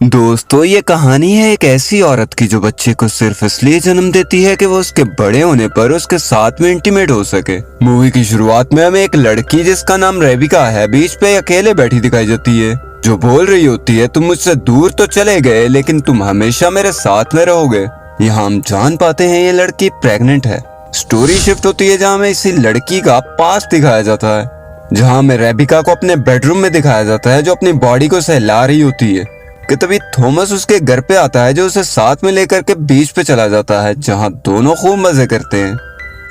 दोस्तों, ये कहानी है एक ऐसी औरत की जो बच्चे को सिर्फ इसलिए जन्म देती है कि वो उसके बड़े होने पर उसके साथ में इंटीमेट हो सके। मूवी की शुरुआत में हमें एक लड़की जिसका नाम रेबिका है बीच पे अकेले बैठी दिखाई जाती है, जो बोल रही होती है, तुम मुझसे दूर तो चले गए लेकिन तुम हमेशा मेरे साथ में रहोगे। यहाँ हम जान पाते हैं ये लड़की प्रेग्नेंट है। स्टोरी शिफ्ट होती है जहाँ हमें इसी लड़की का पास्ट दिखाया जाता है, जहाँ हमें रेबिका को अपने बेडरूम में दिखाया जाता है जो अपनी बॉडी को सहला रही होती है कि तभी थॉमस उसके घर पे आता है जो उसे साथ में लेकर के बीच पे चला जाता है, जहाँ दोनों खूब मजे करते हैं।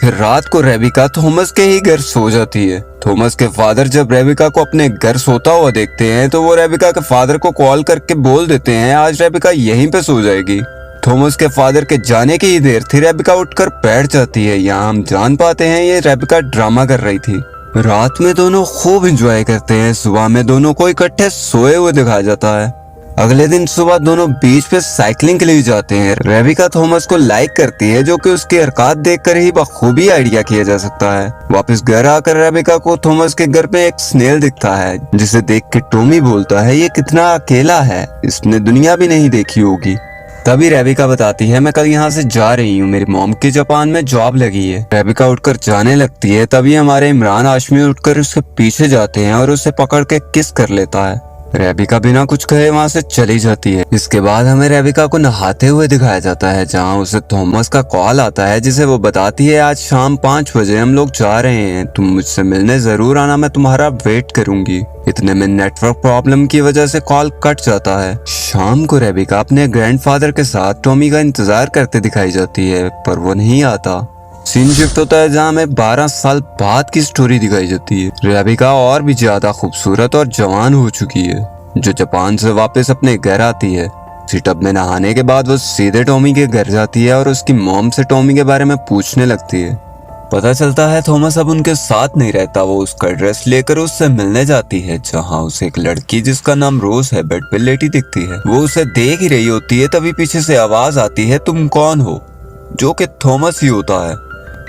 फिर रात को रेबिका थॉमस के ही घर सो जाती है। थॉमस के फादर जब रेबिका को अपने घर सोता हुआ देखते हैं तो वो रेबिका के फादर को कॉल करके बोल देते हैं आज रेबिका यहीं पे सो जाएगी। थॉमस के फादर के जाने की ही देर थी, रेबिका उठकर बैठ जाती है। यहाँ हम जान पाते हैं ये रेबिका ड्रामा कर रही थी। रात में दोनों खूब एंजॉय करते हैं। सुबह में दोनों को इकट्ठे सोए हुए दिखाया जाता है। अगले दिन सुबह दोनों बीच पे साइकिलिंग के लिए जाते हैं। रेबिका थॉमस को लाइक करती है जो कि उसकी हरकत देखकर ही बखूबी आइडिया किया जा सकता है। वापस घर आकर रेबिका को थॉमस के घर पे एक स्नेल दिखता है जिसे देख के टॉमी बोलता है ये कितना अकेला है, इसने दुनिया भी नहीं देखी होगी। तभी रेबिका बताती है मैं कल यहाँ से जा रही हूँ, मेरी मॉम की जापान में जॉब लगी है। रेबिका उठकर जाने लगती है, तभी हमारे इमरान हाशमी उठकर उसके पीछे जाते हैं और उसे पकड़ के किस कर लेता है। रेबिका बिना कुछ कहे वहाँ से चली जाती है। इसके बाद हमें रेबिका को नहाते हुए दिखाया जाता है, जहाँ उसे थॉमस का कॉल आता है जिसे वो बताती है आज शाम 5 बजे हम लोग जा रहे हैं, तुम मुझसे मिलने जरूर आना, मैं तुम्हारा वेट करूंगी। इतने में नेटवर्क प्रॉब्लम की वजह से कॉल कट जाता है। शाम को रेबिका अपने ग्रैंडफादर के साथ टॉमी का इंतजार करते दिखाई जाती है पर वो नहीं आता। सीन शिफ्ट होता है जहाँ हमें 12 साल बाद की स्टोरी दिखाई जाती है। रेबिका और भी ज्यादा खूबसूरत और जवान हो चुकी है, जो जापान से वापस अपने घर आती है। इसी टब में नहाने के बाद वो सीधे टॉमी के घर जाती है और उसकी मॉम से टॉमी के बारे में पूछने लगती है। पता चलता है थॉमस अब उनके साथ नहीं रहता। वो उसका ड्रेस लेकर उससे मिलने जाती है, जहाँ उसे एक लड़की जिसका नाम रोज है बेड पे लेटी दिखती है। वो उसे देख ही रही होती है, तभी पीछे से आवाज आती है तुम कौन हो, जो कि थॉमस ही होता है।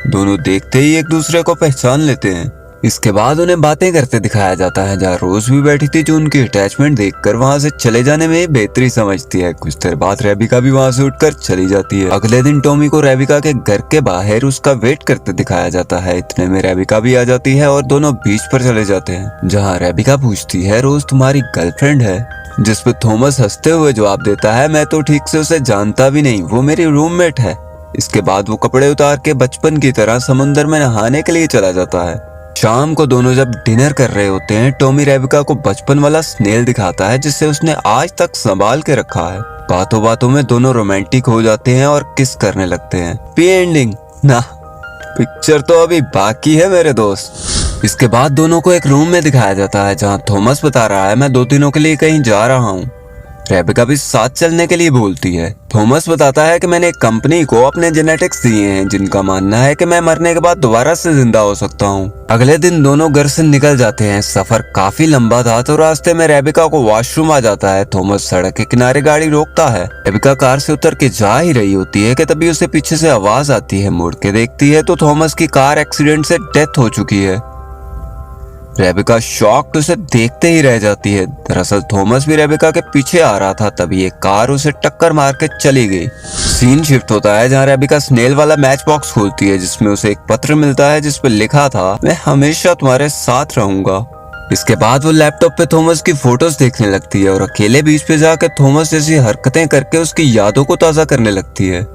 दोनों देखते ही एक दूसरे को पहचान लेते हैं। इसके बाद उन्हें बातें करते दिखाया जाता है, जहाँ रोज भी बैठी थी जो उनकी अटैचमेंट देखकर वहां से चले जाने में बेहतरी समझती है। कुछ देर बाद रेबिका भी वहां से उठकर चली जाती है। अगले दिन टॉमी को रेबिका के घर के बाहर उसका वेट करते दिखाया जाता है। इतने में रेबिका भी आ जाती है और दोनों बीच पर चले जाते हैं, जहाँ रेबिका पूछती है रोज तुम्हारी गर्लफ्रेंड है, जिस पे थॉमस हंसते हुए जवाब देता है मैं तो ठीक से उसे जानता भी नहीं, वो मेरी रूममेट है। इसके बाद वो कपड़े उतार के बचपन की तरह समुद्र में नहाने के लिए चला जाता है। शाम को दोनों जब डिनर कर रहे होते हैं, टॉमी रेबिका को बचपन वाला स्नेल दिखाता है जिसे उसने आज तक संभाल के रखा है। बातों बातों में दोनों रोमांटिक हो जाते हैं और किस करने लगते हैं। पी एंडिंग ना, पिक्चर तो अभी बाकी है मेरे दोस्त। इसके बाद दोनों को एक रूम में दिखाया जाता है, जहाँ थॉमस बता रहा है मैं 2 दिनों के लिए कहीं जा रहा हूँ। रेबिका भी साथ चलने के लिए बोलती है। थॉमस बताता है कि मैंने एक कंपनी को अपने जेनेटिक्स दिए हैं जिनका मानना है कि मैं मरने के बाद दोबारा से जिंदा हो सकता हूँ। अगले दिन दोनों घर से निकल जाते हैं। सफर काफी लंबा था तो रास्ते में रेबिका को वॉशरूम आ जाता है। थॉमस सड़क के किनारे गाड़ी रोकता है। रेबिका कार से उतर के जा ही रही होती है कि तभी उसे पीछे से आवाज आती है। मुड़ के देखती है तो थॉमस की कार एक्सीडेंट से डेथ हो चुकी है। रेबिका शॉक्ड उसे देखते ही रह जाती है। दरअसल थॉमस भी रेबिका के पीछे आ रहा था, तभी एक कार उसे टक्कर मार के चली गई। सीन शिफ्ट होता है जहाँ रेबिका स्नेल वाला मैच बॉक्स खोलती है, जिसमें उसे एक पत्र मिलता है जिस पर लिखा था मैं हमेशा तुम्हारे साथ रहूंगा। इसके बाद वो लैपटॉप पे थॉमस की फोटोज देखने लगती है और अकेले बीच पे जाकर थॉमस जैसी हरकतें करके उसकी यादों को ताजा करने लगती है।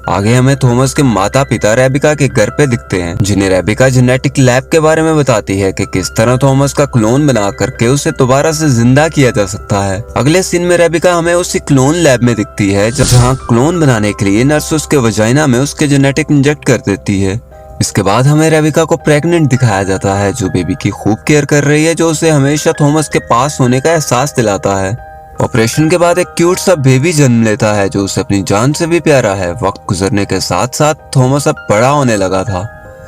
आगे हमें थॉमस के माता पिता रेबिका के घर पे दिखते हैं, जिन्हें रेबिका जेनेटिक लैब के बारे में बताती है कि किस तरह थॉमस का क्लोन बना करके उसे दोबारा से जिंदा किया जा सकता है। अगले सीन में रेबिका हमें उसी क्लोन लैब में दिखती है, जहाँ क्लोन बनाने के लिए नर्स उसके वजाइना में उसके जेनेटिक इंजेक्ट कर देती है। इसके बाद हमें रेबिका को प्रेग्नेंट दिखाया जाता है, जो बेबी की खूब केयर कर रही है, जो उसे हमेशा थॉमस के पास होने का एहसास दिलाता है। ऑपरेशन के बाद एक क्यूट सा बेबी जन्म लेता है जो उसे अपनी जान से भी प्यारा है। वक्त गुजरने के साथ साथ थॉमस अब बड़ा होने लगा था।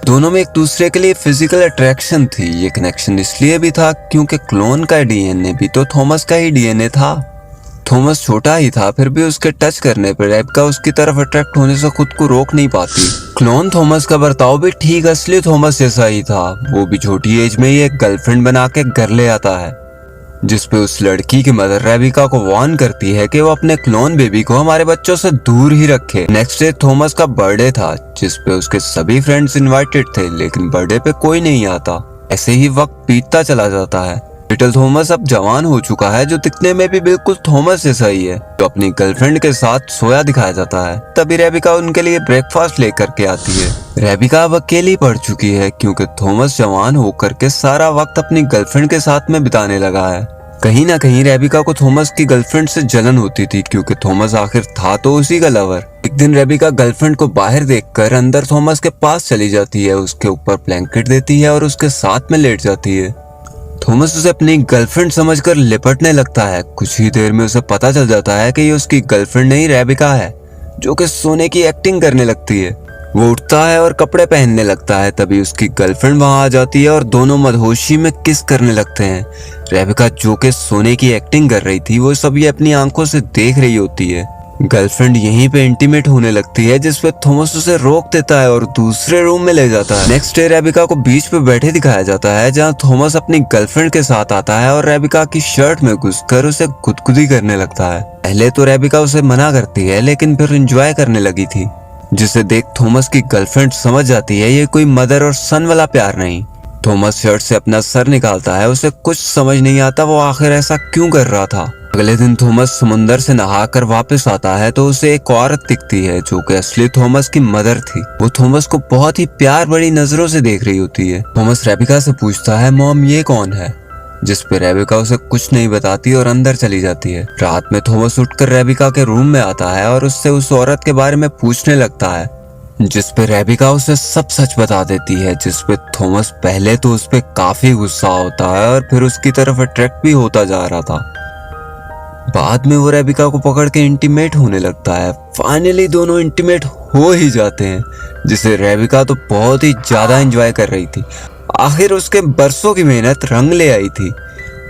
दोनों में एक दूसरे के लिए फिजिकल अट्रैक्शन थी। ये कनेक्शन इसलिए भी था क्योंकि क्लोन का डीएनए भी तो थॉमस का ही डीएनए था। थॉमस छोटा ही था, फिर भी उसके टच करने पर रेबिका उसकी तरफ अट्रैक्ट होने से खुद को रोक नहीं पाती। क्लोन थॉमस का बर्ताव भी ठीक असली थॉमस जैसा ही था। वो भी छोटी एज में ही एक गर्लफ्रेंड बना के घर ले आता है। जिसपे उस लड़की की मदर रेबिका को वार्न करती है कि वो अपने क्लोन बेबी को हमारे बच्चों से दूर ही रखे। नेक्स्ट डे थॉमस का बर्थडे था, जिसपे उसके सभी फ्रेंड्स इनवाइटेड थे, लेकिन बर्थडे पे कोई नहीं आता। ऐसे ही वक्त बीतता चला जाता है। लिटिल थॉमस अब जवान हो चुका है, जो दिखने में भी बिल्कुल थॉमस जैसा ही है, जो अपनी गर्लफ्रेंड के साथ सोया दिखाया जाता है। तभी रेबिका उनके लिए ब्रेकफास्ट लेकर के आती है। रेबिका अब अकेली पड़ चुकी है, क्योंकि थॉमस जवान होकर के सारा वक्त अपनी गर्लफ्रेंड के साथ में बिताने लगा है। कहीं ना कहीं रेबिका को थॉमस की गर्लफ्रेंड से जलन होती थी, क्योंकि थॉमस आखिर था तो उसी का लवर। एक दिन रेबिका गर्लफ्रेंड को बाहर देखकर अंदर थॉमस के पास चली जाती है, उसके ऊपर ब्लैंकेट देती है और उसके साथ में लेट जाती है। थॉमस उसे अपनी गर्लफ्रेंड समझकर लिपटने लगता है। कुछ ही देर में उसे पता चल जाता है कि ये उसकी गर्लफ्रेंड नहीं रेबिका है, जो कि सोने की एक्टिंग करने लगती है। वो उठता है और कपड़े पहनने लगता है। तभी उसकी गर्लफ्रेंड वहां आ जाती है और दोनों मदहोशी में किस करने लगते हैं। रेबिका, जो कि सोने की एक्टिंग कर रही थी, वो सब ये अपनी आंखों से देख रही होती है। गर्लफ्रेंड यहीं पे इंटीमेट होने लगती है, जिसपे थॉमस उसे रोक देता है और दूसरे रूम में ले जाता है। नेक्स्ट डे रेबिका को बीच पे बैठे दिखाया जाता है, जहां थॉमस अपनी गर्लफ्रेंड के साथ आता है और रेबिका की शर्ट में घुसकर उसे गुदगुदी करने लगता है। पहले तो रेबिका उसे मना करती है, लेकिन फिर एंजॉय करने लगी थी, जिसे देख थॉमस की गर्लफ्रेंड समझ जाती है ये कोई मदर और सन वाला प्यार नहीं। थॉमस शर्ट से अपना सर निकालता है। उसे कुछ समझ नहीं आता वो आखिर ऐसा क्यों कर रहा था। अगले दिन थॉमस समुंदर से नहाकर वापस आता है तो उसे एक औरत दिखती है, जो कि असली थॉमस की मदर थी। वो थॉमस को बहुत ही प्यार भरी नजरों से देख रही होती है। थॉमस रेबिका से पूछता है, मॉम ये कौन है? जिस पे रेबिका उसे कुछ नहीं बताती और अंदर चली जाती है। रात में थॉमस उठकर रेबिका के रूम में आता है और उससे उस औरत के बारे में पूछने लगता है, जिस पे रेबिका उसे सब सच बता देती है। जिस पे थॉमस पहले तो उस पे काफी गुस्सा होता है और फिर उसकी तरफ अट्रैक्ट भी होता जा रहा था। बाद में वो रेबिका को पकड़ के इंटीमेट होने लगता है। फाइनली दोनों इंटीमेट हो ही जाते हैं, जिसे रेबिका तो बहुत ही ज्यादा एंजॉय कर रही थी। आखिर उसके बरसों की मेहनत रंग ले आई थी।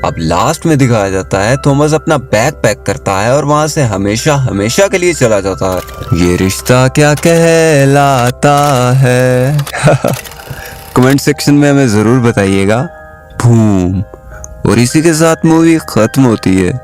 अब लास्ट में दिखाया जाता है थॉमस अपना बैग पैक करता है और वहां से हमेशा हमेशा के लिए चला जाता है। ये रिश्ता क्या कहलाता है? कमेंट सेक्शन में हमें जरूर बताइएगा। बूम। और इसी के साथ मूवी खत्म होती है।